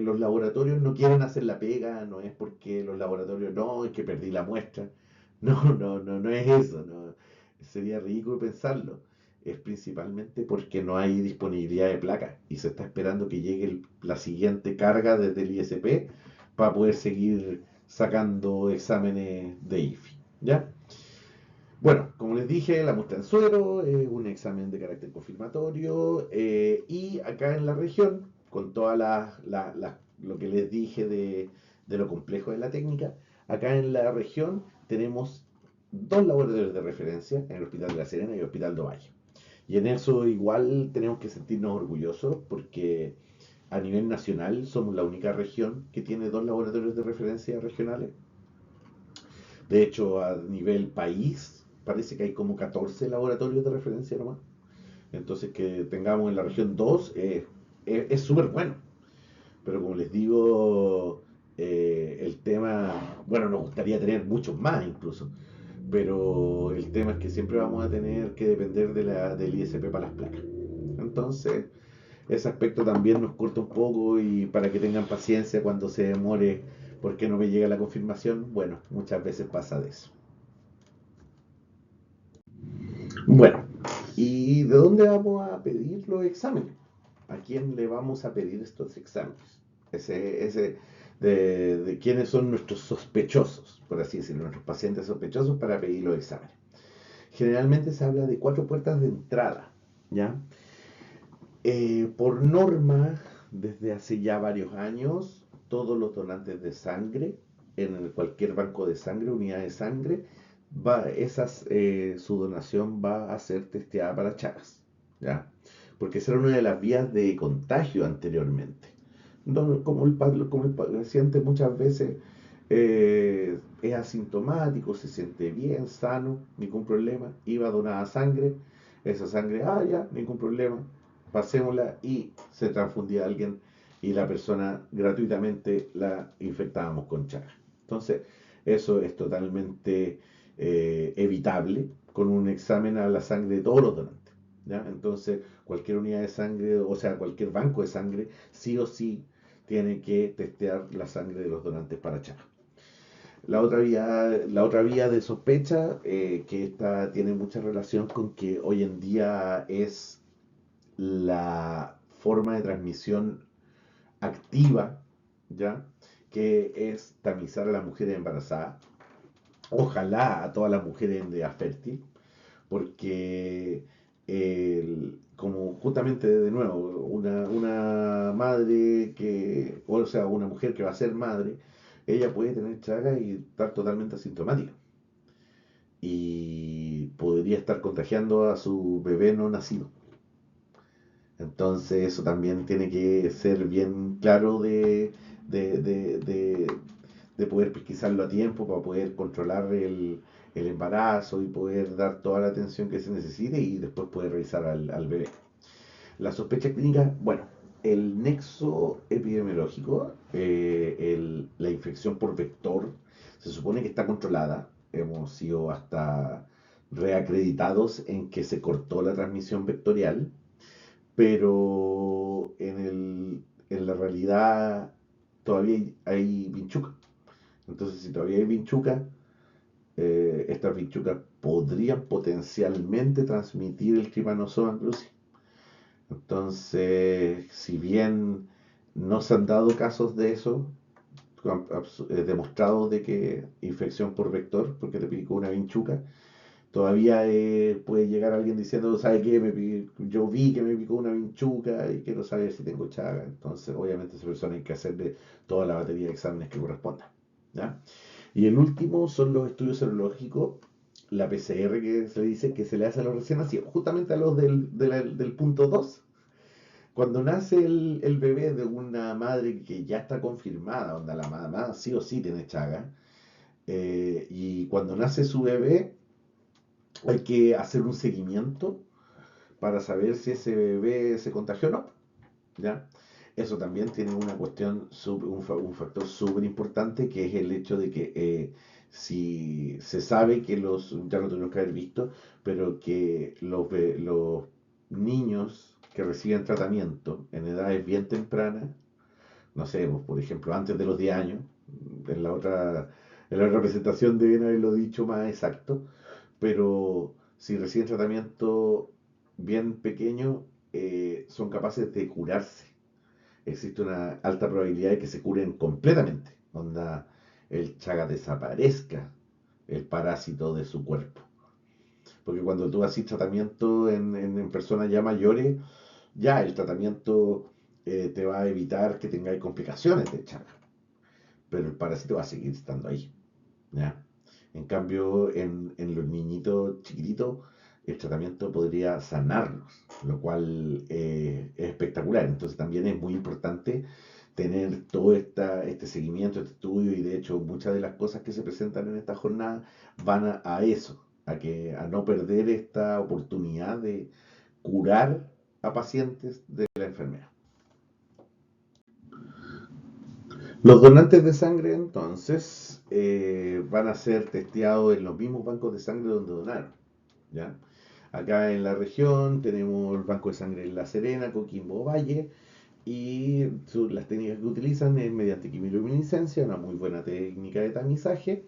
los laboratorios no quieren hacer la pega, no es porque los laboratorios no, es que perdí la muestra. No, no, no, no es eso, no. Sería ridículo pensarlo. Es principalmente porque no hay disponibilidad de placas y se está esperando que llegue la siguiente carga desde el ISP para poder seguir sacando exámenes de IFI. ¿Ya? Bueno, como les dije, la muestra en suero es un examen de carácter confirmatorio y acá en la región, con toda lo que les dije de lo complejo de la técnica, acá en la región tenemos dos laboratorios de referencia en el Hospital de La Serena y el Hospital de Ovalle. Y en eso igual tenemos que sentirnos orgullosos porque a nivel nacional somos la única región que tiene dos laboratorios de referencia regionales. De hecho, a nivel país, parece que hay como 14 laboratorios de referencia nomás. Entonces, que tengamos en la región 2 es súper bueno. Pero como les digo, el tema, bueno, nos gustaría tener muchos más incluso. pero el tema es que siempre vamos a tener que depender del ISP para las placas. Entonces, ese aspecto también nos corta un poco y para que tengan paciencia cuando se demore porque no me llega la confirmación, bueno, muchas veces pasa de eso. Bueno, ¿y de dónde vamos a pedir los exámenes? ¿A quién le vamos a pedir estos exámenes? Ese de quiénes son nuestros sospechosos, por así decirlo, nuestros pacientes sospechosos para pedir los exámenes. Generalmente se habla de cuatro puertas de entrada, ¿ya? Por norma, desde hace ya varios años, todos los donantes de sangre, en cualquier banco de sangre, unidad de sangre, su donación va a ser testeada para Chagas, ¿ya? Porque esa era una de las vías de contagio anteriormente. Como el paciente muchas veces es asintomático, se siente bien, sano, ningún problema, iba a donar sangre, esa sangre, ya, ningún problema, pasémosla y se transfundía a alguien y la persona gratuitamente la infectábamos con Chagas. Entonces, eso es totalmente evitable con un examen a la sangre de todos los donantes, ¿ya? Entonces, cualquier unidad de sangre, o sea, cualquier banco de sangre, sí o sí tiene que testear la sangre de los donantes para Chagas. La otra vía de sospecha, que esta tiene mucha relación con que hoy en día es la forma de transmisión activa, ¿ya? Que es tamizar a las mujeres embarazadas, ojalá a todas las mujeres en edad fértil, porque como justamente de nuevo, una madre o sea, una mujer que va a ser madre, ella puede tener Chagas y estar totalmente asintomática. Y podría estar contagiando a su bebé no nacido. Entonces eso también tiene que ser bien claro de, de, de, de poder pesquisarlo a tiempo para poder controlar el embarazo y poder dar toda la atención que se necesite y después poder revisar al bebé. La sospecha clínica, bueno, el nexo epidemiológico, la infección por vector, se supone que está controlada. Hemos sido hasta reacreditados en que se cortó la transmisión vectorial, pero en la realidad todavía hay vinchuca. Entonces, si todavía hay vinchuca, estas vinchucas podrían potencialmente transmitir el Trypanosoma cruzi. Entonces, si bien no se han dado casos de eso, demostrado de que infección por vector, porque te picó una vinchuca, todavía puede llegar alguien diciendo, ¿sabe qué? Yo vi que me picó una vinchuca y quiero saber si tengo chaga. Entonces, obviamente, a esa persona hay que hacerle toda la batería de exámenes que corresponda, ¿ya? Y el último son los estudios serológicos, la PCR que se le dice que se le hace a los recién nacidos, justamente a los del punto 2. Cuando nace el bebé de una madre que ya está confirmada, donde la mamá sí o sí tiene chaga, y cuando nace su bebé hay que hacer un seguimiento para saber si ese bebé se contagió o no, ¿ya? Eso también tiene una cuestión, un factor súper importante, que es el hecho de que si se sabe que ya lo tenemos que haber visto, pero que los niños que reciben tratamiento en edades bien tempranas, no sé, pues, por ejemplo, antes de los 10 años, en la otra presentación deben haberlo dicho más exacto, pero si reciben tratamiento bien pequeño, son capaces de curarse. Existe una alta probabilidad de que se curen completamente, onda el chaga desaparezca el parásito de su cuerpo. Porque cuando tú haces tratamiento en personas ya mayores, ya el tratamiento te va a evitar que tengáis complicaciones de chaga, pero el parásito va a seguir estando ahí, ¿ya? En cambio, en los niñitos chiquititos, el tratamiento podría sanarlos, lo cual es espectacular. Entonces también es muy importante tener todo este seguimiento, este estudio, y de hecho muchas de las cosas que se presentan en esta jornada van a eso, a no perder esta oportunidad de curar a pacientes de la enfermedad. Los donantes de sangre entonces van a ser testeados en los mismos bancos de sangre donde donaron, ¿ya? Acá en la región tenemos el Banco de Sangre en La Serena, Coquimbo Valle, y las técnicas que utilizan es mediante quimiluminiscencia, una muy buena técnica de tamizaje,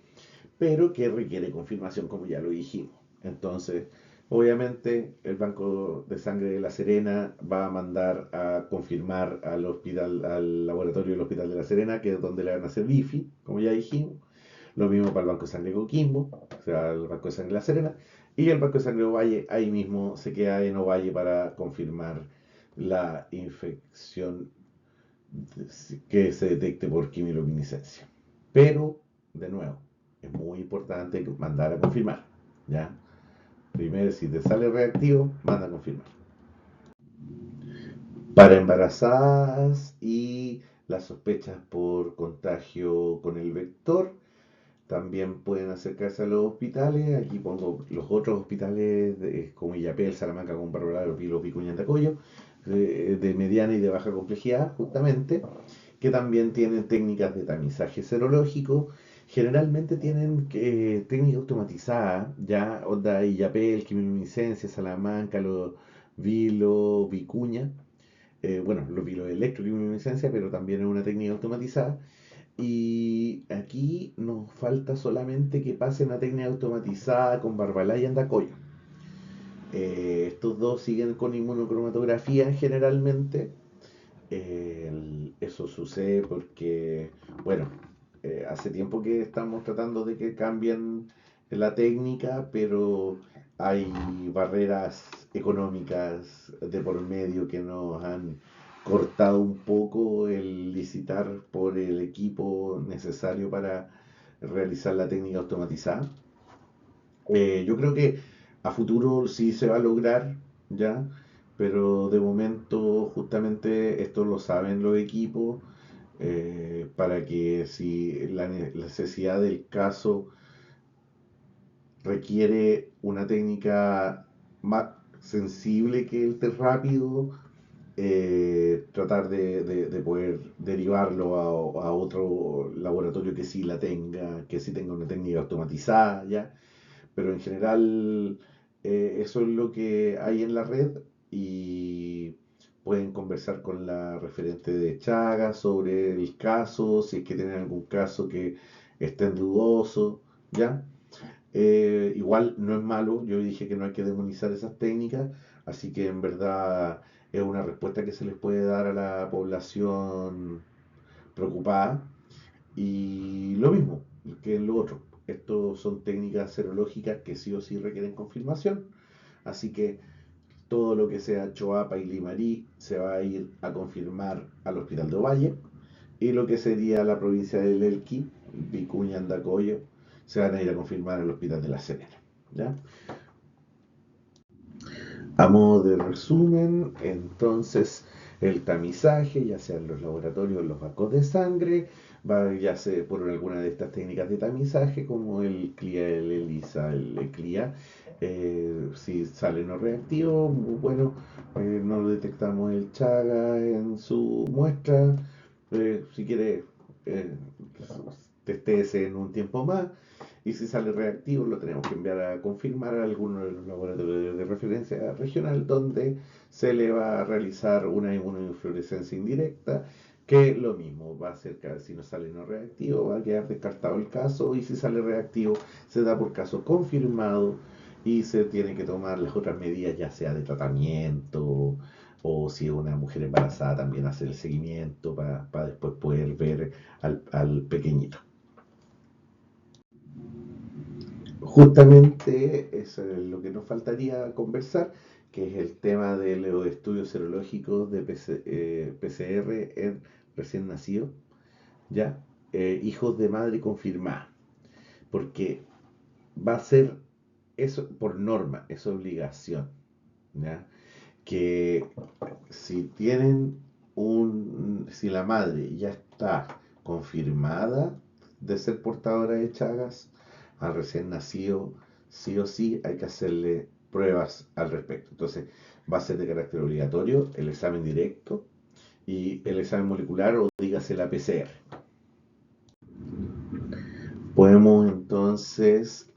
pero que requiere confirmación, como ya lo dijimos. Entonces, obviamente, el Banco de Sangre de La Serena va a mandar a confirmar al hospital, al laboratorio del Hospital de La Serena, que es donde le van a hacer bifi, como ya dijimos. Lo mismo para el Banco de Sangre de Coquimbo, o sea, el Banco de Sangre de La Serena. Y el Banco de Sangre de Ovalle, ahí mismo se queda en Ovalle para confirmar la infección que se detecte por quimiluminiscencia. Pero, de nuevo, es muy importante mandar a confirmar, ¿ya? Primero, si te sale reactivo, manda a confirmar. Para embarazadas y las sospechas por contagio con el vector, también pueden acercarse a los hospitales. Aquí pongo los otros hospitales como Illapel, Salamanca, con Bárbara, Pilo, Vicuña, Andacollo, de mediana y de baja complejidad, justamente, que también tienen técnicas de tamizaje serológico. Generalmente tienen técnica automatizada, ya, onda Illapel, quimiluminiscencia, Salamanca, los Vilo, Vicuña, bueno, los Vilo electroquimiluminiscencia, pero también es una técnica automatizada. Y aquí nos falta solamente que pasen a técnica automatizada con Barbalá y Andacollo. Estos dos siguen con inmunocromatografía generalmente. Eso sucede porque, bueno, hace tiempo que estamos tratando de que cambien la técnica, pero hay barreras económicas de por medio que nos han cortado un poco el licitar por el equipo necesario para realizar la técnica automatizada. Yo creo que a futuro sí se va a lograr, ¿ya? Pero de momento justamente esto lo saben los equipos, para que si la necesidad del caso requiere una técnica más sensible que el test rápido, tratar de poder derivarlo a otro laboratorio que sí la tenga, que sí tenga una técnica automatizada, ¿ya? Pero en general eso es lo que hay en la red y pueden conversar con la referente de Chagas sobre el caso, si es que tienen algún caso que estén dudoso, ¿ya? Igual no es malo, yo dije que no hay que demonizar esas técnicas, así que en verdad es una respuesta que se les puede dar a la población preocupada. Y lo mismo que en lo otro. Estos son técnicas serológicas que sí o sí requieren confirmación. Así que todo lo que sea Choapa y Limarí se va a ir a confirmar al Hospital de Ovalle. Y lo que sería la provincia del Elqui, Vicuña, Andacollo, se van a ir a confirmar al Hospital de La Serena. ¿Ya? A modo de resumen, entonces el tamizaje, ya sea en los laboratorios o los bancos de sangre, va ya sea por alguna de estas técnicas de tamizaje, como el CLIA, el ELISA, el ECLIA. Si sale no reactivo, bueno, no detectamos el Chaga en su muestra. Si quiere, eh, testéese en un tiempo más. Y si sale reactivo, lo tenemos que enviar a confirmar a alguno de los laboratorios de referencia regional donde se le va a realizar una inmunofluorescencia indirecta, que lo mismo va a ser que si no sale no reactivo, va a quedar descartado el caso, y si sale reactivo, se da por caso confirmado y se tiene que tomar las otras medidas, ya sea de tratamiento o si es una mujer embarazada, también hacer el seguimiento para después poder ver al pequeñito. Justamente eso es lo que nos faltaría conversar, que es el tema de los estudios serológicos de PCR en recién nacido, ¿ya? Hijos de madre confirmada, porque va a ser eso por norma, es obligación, ¿ya? Que si tienen si la madre ya está confirmada de ser portadora de Chagas, al recién nacido, sí o sí hay que hacerle pruebas al respecto. Entonces, va a ser de carácter obligatorio el examen directo y el examen molecular, o dígase la PCR. Podemos entonces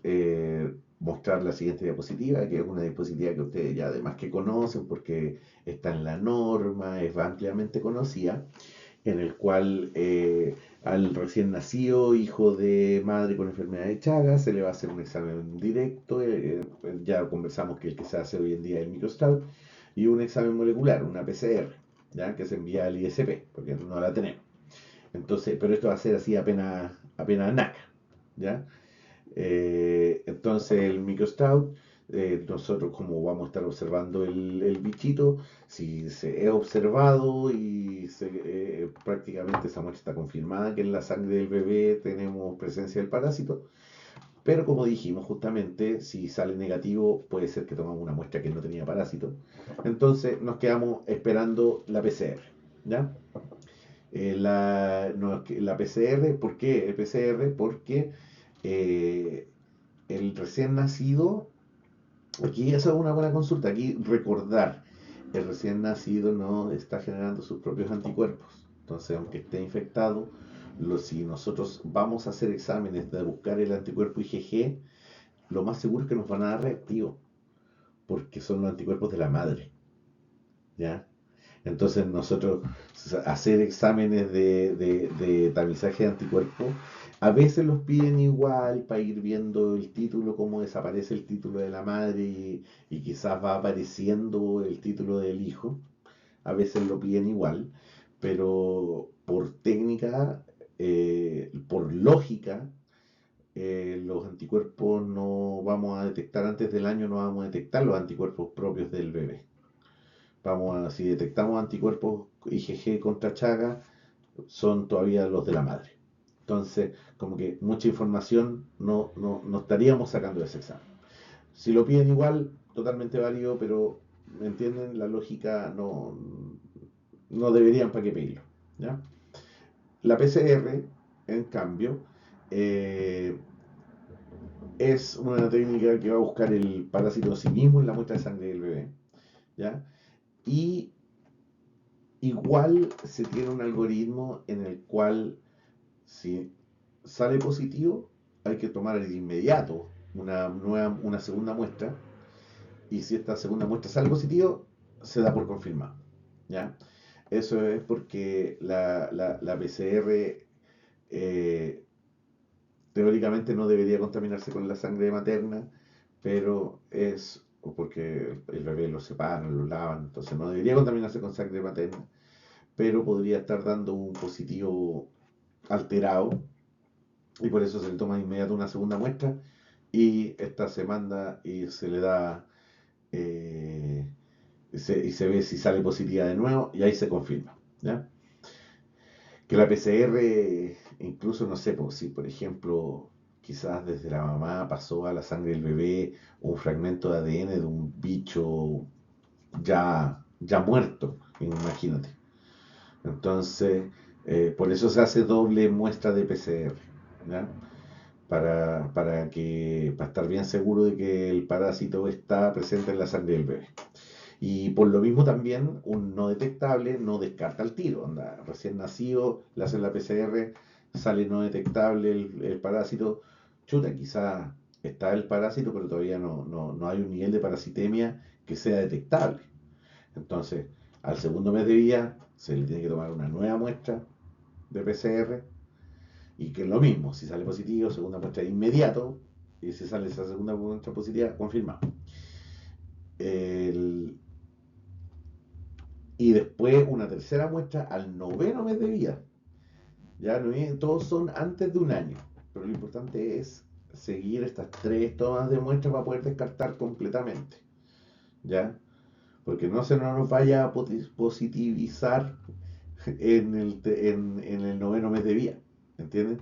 mostrar la siguiente diapositiva, que es una diapositiva que ustedes ya además que conocen porque está en la norma, es ampliamente conocida, en el cual al recién nacido, hijo de madre con enfermedad de Chagas, se le va a hacer un examen directo, ya conversamos que el que se hace hoy en día es el microstat, y un examen molecular, una PCR, ¿ya? Que se envía al ISP, porque no la tenemos. Entonces, pero esto va a ser así apenas naca, ¿ya? Entonces el microscout, nosotros como vamos a estar observando el bichito, si se es observado y prácticamente esa muestra está confirmada que en la sangre del bebé tenemos presencia del parásito, pero como dijimos justamente, si sale negativo puede ser que tomamos una muestra que no tenía parásito, entonces nos quedamos esperando la PCR, ¿ya? La PCR, ¿por qué el PCR? Porque eh, el recién nacido, aquí esa es una buena consulta, aquí recordar, el recién nacido no está generando sus propios anticuerpos, entonces aunque esté infectado, si nosotros vamos a hacer exámenes de buscar el anticuerpo IgG, lo más seguro es que nos van a dar reactivo, porque son los anticuerpos de la madre, ¿ya? Entonces nosotros hacer exámenes de tamizaje de anticuerpos, a veces los piden igual para ir viendo el título, cómo desaparece el título de la madre y quizás va apareciendo el título del hijo. A veces lo piden igual, pero por técnica, por lógica, los anticuerpos no vamos a detectar antes del año, no vamos a detectar los anticuerpos propios del bebé. Si detectamos anticuerpos IgG contra Chaga, son todavía los de la madre. Entonces, como que mucha información no estaríamos sacando de ese examen. Si lo piden igual, totalmente válido, pero ¿me entienden? La lógica no deberían para qué pedirlo. ¿Ya? La PCR, en cambio, eh, es una técnica que va a buscar el parásito a sí mismo en la muestra de sangre del bebé. ¿Ya? Y igual se tiene un algoritmo en el cual si sale positivo hay que tomar de inmediato una segunda muestra y si esta segunda muestra sale positivo se da por confirmado. ¿Ya? Eso es porque la PCR eh, teóricamente no debería contaminarse con la sangre materna, pero es porque el bebé lo separan, lo lavan, entonces no debería contaminarse con sangre materna, pero podría estar dando un positivo alterado y por eso se le toma de inmediato una segunda muestra y esta se manda y se le da eh, y se ve si sale positiva de nuevo y ahí se confirma. ¿Ya? Que la PCR, incluso no sé, si por ejemplo quizás desde la mamá pasó a la sangre del bebé un fragmento de ADN de un bicho ya muerto, imagínate. Entonces, por eso se hace doble muestra de PCR, ¿ya? Para estar bien seguro de que el parásito está presente en la sangre del bebé. Y por lo mismo también un no detectable no descarta el tiro. Onda, recién nacido, le hacen la PCR, sale no detectable el parásito. Chuta, quizás está el parásito, pero todavía no hay un nivel de parasitemia que sea detectable. Entonces, al segundo mes de vida se le tiene que tomar una nueva muestra de PCR y que es lo mismo, si sale positivo, segunda muestra de inmediato, y si sale esa segunda muestra positiva, confirmado. El, y después una tercera muestra al noveno mes de vida. Ya no es, todos son antes de un año, pero lo importante es seguir estas tres tomas de muestra para poder descartar completamente. ¿Ya? Porque no se nos vaya a positivizar en el noveno mes de vida. ¿Entiendes?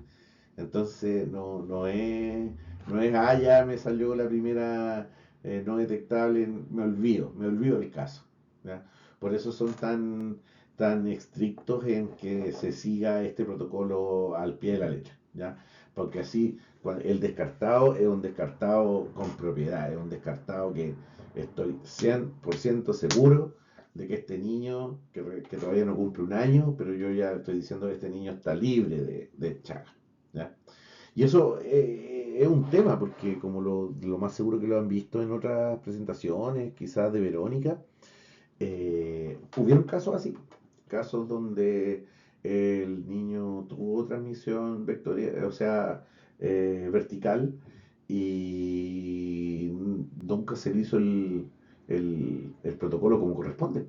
Entonces no es, ya me salió la primera no detectable, me olvido del caso. ¿Ya? Por eso son tan estrictos en que se siga este protocolo al pie de la letra. ¿Ya? Porque así el descartado es un descartado con propiedad, es un descartado que estoy 100% seguro de que este niño, que todavía no cumple un año, pero yo ya estoy diciendo que este niño está libre de Chaga. ¿Ya? Y eso es un tema, porque como lo más seguro que lo han visto en otras presentaciones, quizás de Verónica, hubieron casos así, casos donde el niño tuvo transmisión vectorial, o sea, vertical, y nunca se le hizo el protocolo como corresponde.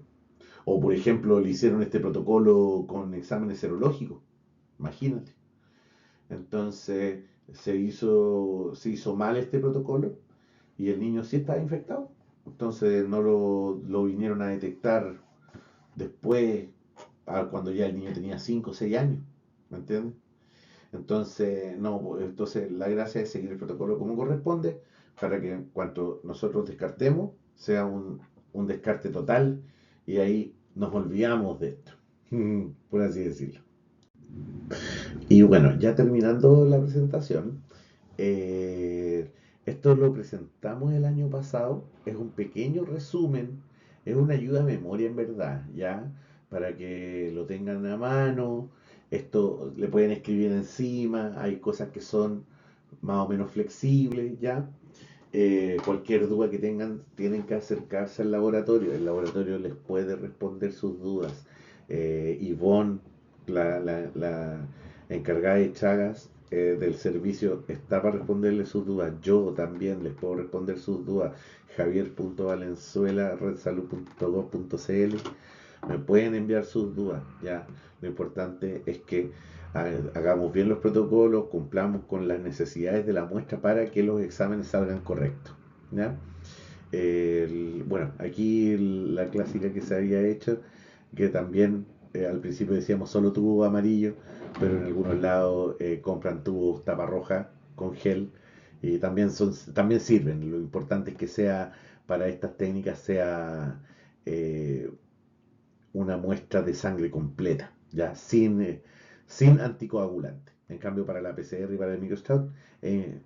O por ejemplo, le hicieron este protocolo con exámenes serológicos, imagínate. Entonces se hizo mal este protocolo y el niño sí estaba infectado. Entonces no lo vinieron a detectar después, cuando ya el niño tenía 5 o 6 años. ¿Me entiendes? Entonces, no, pues, entonces la gracia es seguir el protocolo como corresponde para que en cuanto nosotros descartemos, sea un descarte total y ahí nos olvidamos de esto, por así decirlo. Y bueno, ya terminando la presentación, eh, esto lo presentamos el año pasado, es un pequeño resumen, es una ayuda a memoria en verdad, ¿ya? Para que lo tengan a mano, esto le pueden escribir encima, hay cosas que son más o menos flexibles, ¿ya? Cualquier duda que tengan, tienen que acercarse al laboratorio, el laboratorio les puede responder sus dudas. Yvonne, la encargada de Chagas del servicio, está para responderle sus dudas. Yo también les puedo responder sus dudas. Javier.valenzuela, redsalud.gov.cl, me pueden enviar sus dudas, ya. Lo importante es que hagamos bien los protocolos, cumplamos con las necesidades de la muestra para que los exámenes salgan correctos, ¿ya? Bueno, aquí la clásica que se había hecho, que también al principio decíamos solo tubo amarillo, pero en algunos lados compran tubos tapa roja con gel y también sirven. Lo importante es que sea para estas técnicas sea eh, una muestra de sangre completa, ya sin anticoagulante. En cambio, para la PCR y para el microstat,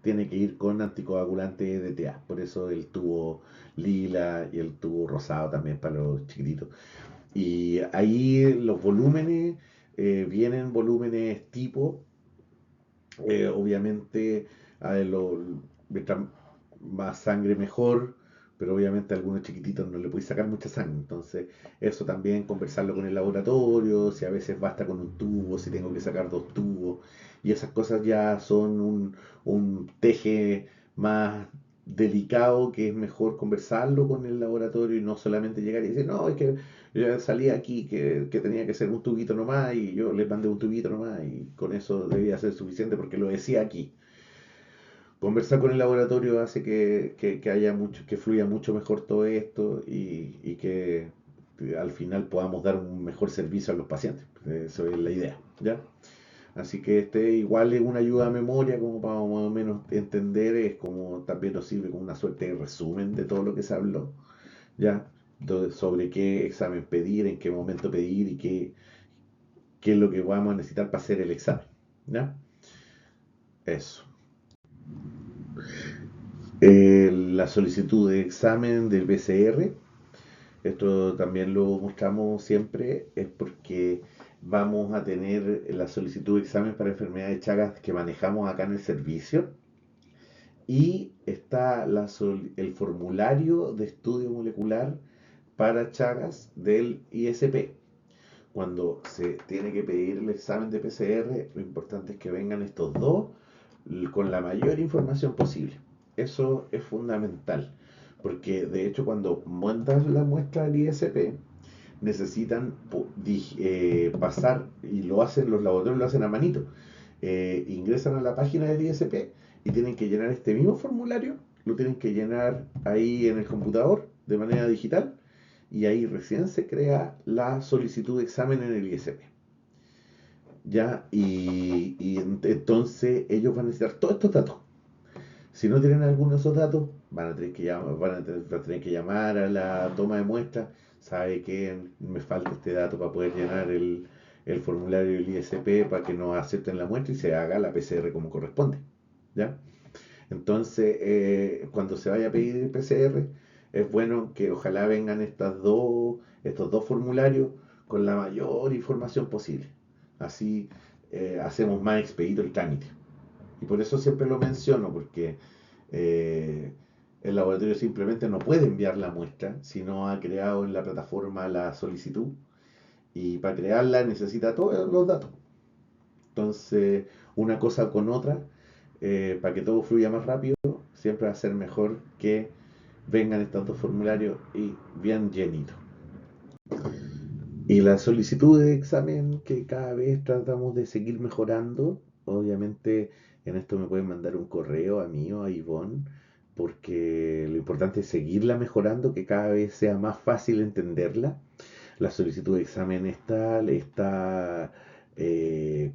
tiene que ir con anticoagulante EDTA. Por eso el tubo lila y el tubo rosado también para los chiquititos. Y ahí los volúmenes, vienen volúmenes tipo, obviamente, mientras más sangre mejor, pero obviamente a algunos chiquititos no le podéis sacar mucha sangre. Entonces, eso también conversarlo con el laboratorio, si a veces basta con un tubo, si tengo que sacar dos tubos. Y esas cosas ya son un teje más delicado, que es mejor conversarlo con el laboratorio y no solamente llegar y decir, no, es que yo salí aquí que tenía que ser un tubito nomás y yo les mandé un tubito nomás y con eso debía ser suficiente porque lo decía aquí. Conversar con el laboratorio hace que haya mucho, que fluya mucho mejor todo esto y que al final podamos dar un mejor servicio a los pacientes. Eso es la idea, ¿ya? Así que este igual es una ayuda a memoria como para más o menos entender, es como también nos sirve como una suerte de resumen de todo lo que se habló, ¿ya? Sobre qué examen pedir, en qué momento pedir y qué es lo que vamos a necesitar para hacer el examen, ¿ya? Eso. La solicitud de examen del BCR, esto también lo mostramos siempre, es porque vamos a tener la solicitud de examen para enfermedades de Chagas que manejamos acá en el servicio y está el formulario de estudio molecular para Chagas del ISP. Cuando se tiene que pedir el examen de PCR, lo importante es que vengan estos dos con la mayor información posible. Eso es fundamental, porque de hecho cuando mandas la muestra al ISP, necesitan pasar, y lo hacen los laboratorios, lo hacen a manito. Ingresan a la página del ISP y tienen que llenar este mismo formulario, lo tienen que llenar ahí en el computador de manera digital y ahí recién se crea la solicitud de examen en el ISP. ¿Ya? Entonces ellos van a necesitar todos estos datos. Si no tienen alguno de esos datos, van a tener que llamar a la toma de muestra. Sabe que me falta este dato para poder llenar el formulario del ISP para que nos acepten la muestra y se haga la PCR como corresponde. ¿Ya? Entonces, cuando se vaya a pedir el PCR, es bueno que ojalá vengan estos dos formularios con la mayor información posible. Así hacemos más expedito el trámite. Y por eso siempre lo menciono, porque eh, el laboratorio simplemente no puede enviar la muestra si no ha creado en la plataforma la solicitud. Y para crearla necesita todos los datos. Entonces, una cosa con otra, para que todo fluya más rápido, siempre va a ser mejor que vengan estos dos formularios y bien llenitos. Y la solicitud de examen que cada vez tratamos de seguir mejorando, obviamente en esto me pueden mandar un correo a mí o a Ivonne, porque lo importante es seguirla mejorando, que cada vez sea más fácil entenderla. La solicitud de examen está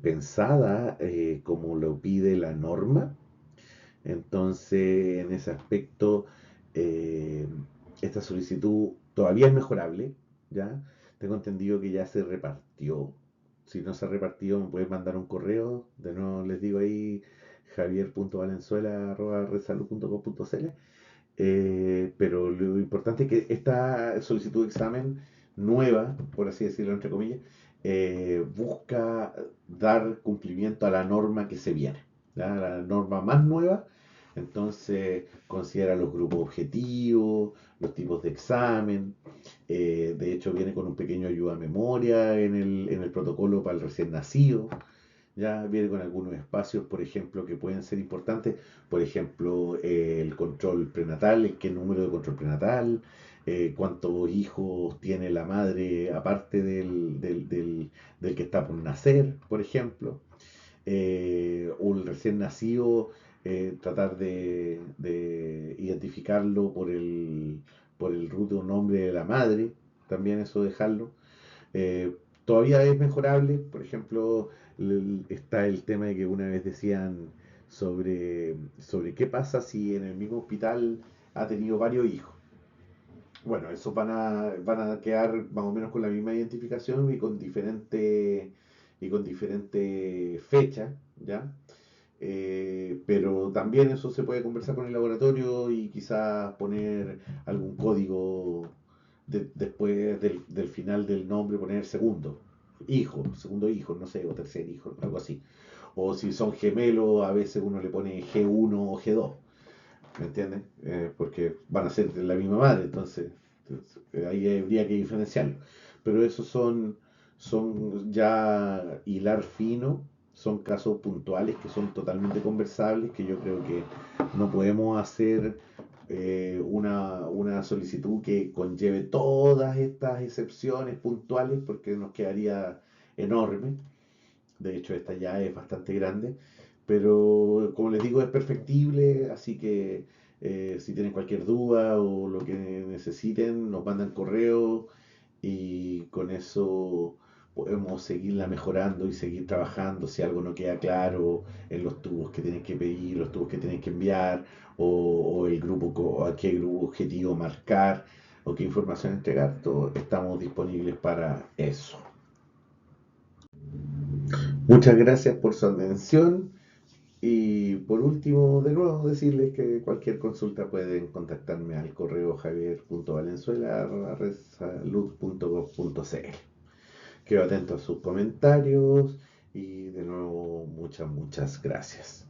pensada como lo pide la norma. Entonces, en ese aspecto, eh, esta solicitud todavía es mejorable, ¿ya? Tengo entendido que ya se repartió. Si no se ha repartido, me pueden mandar un correo. De nuevo les digo ahí javier.valenzuela@redsalud.com.cl. Pero lo importante es que esta solicitud de examen nueva, por así decirlo entre comillas, busca dar cumplimiento a la norma que se viene, ¿ya? La norma más nueva. Entonces considera los grupos objetivos, los tipos de examen. De hecho viene con un pequeño ayuda a memoria en el protocolo para el recién nacido. Ya viene con algunos espacios, por ejemplo, que pueden ser importantes. Por ejemplo, el control prenatal, qué número de control prenatal, cuántos hijos tiene la madre aparte del que está por nacer, por ejemplo. O el recién nacido, tratar de identificarlo por el ruto nombre de la madre, también eso dejarlo. Todavía es mejorable, por ejemplo, está el tema de que una vez decían sobre qué pasa si en el mismo hospital ha tenido varios hijos. Bueno, esos van a quedar más o menos con la misma identificación y con diferente fecha, ¿ya? Pero también eso se puede conversar con el laboratorio y quizás poner algún código después del final del nombre, poner segundo hijo, no sé, o tercer hijo, algo así. O si son gemelos, a veces uno le pone G1 o G2, ¿me entiendes? Porque van a ser de la misma madre, entonces, ahí habría que diferenciarlo. Pero esos son ya hilar fino, son casos puntuales que son totalmente conversables, que yo creo que no podemos hacer una solicitud que conlleve todas estas excepciones puntuales porque nos quedaría enorme. De hecho, esta ya es bastante grande, pero como les digo, es perfectible, así que si tienen cualquier duda o lo que necesiten, nos mandan correo y con eso podemos seguirla mejorando y seguir trabajando si algo no queda claro en los tubos que tienen que pedir, los tubos que tienen que enviar, o el grupo, a qué grupo objetivo marcar, o qué información entregar, todo, estamos disponibles para eso. Muchas gracias por su atención y por último, de nuevo decirles que cualquier consulta pueden contactarme al correo javier.valenzuela@redsalud.gov.cl. Quedo atento a sus comentarios y de nuevo muchas gracias.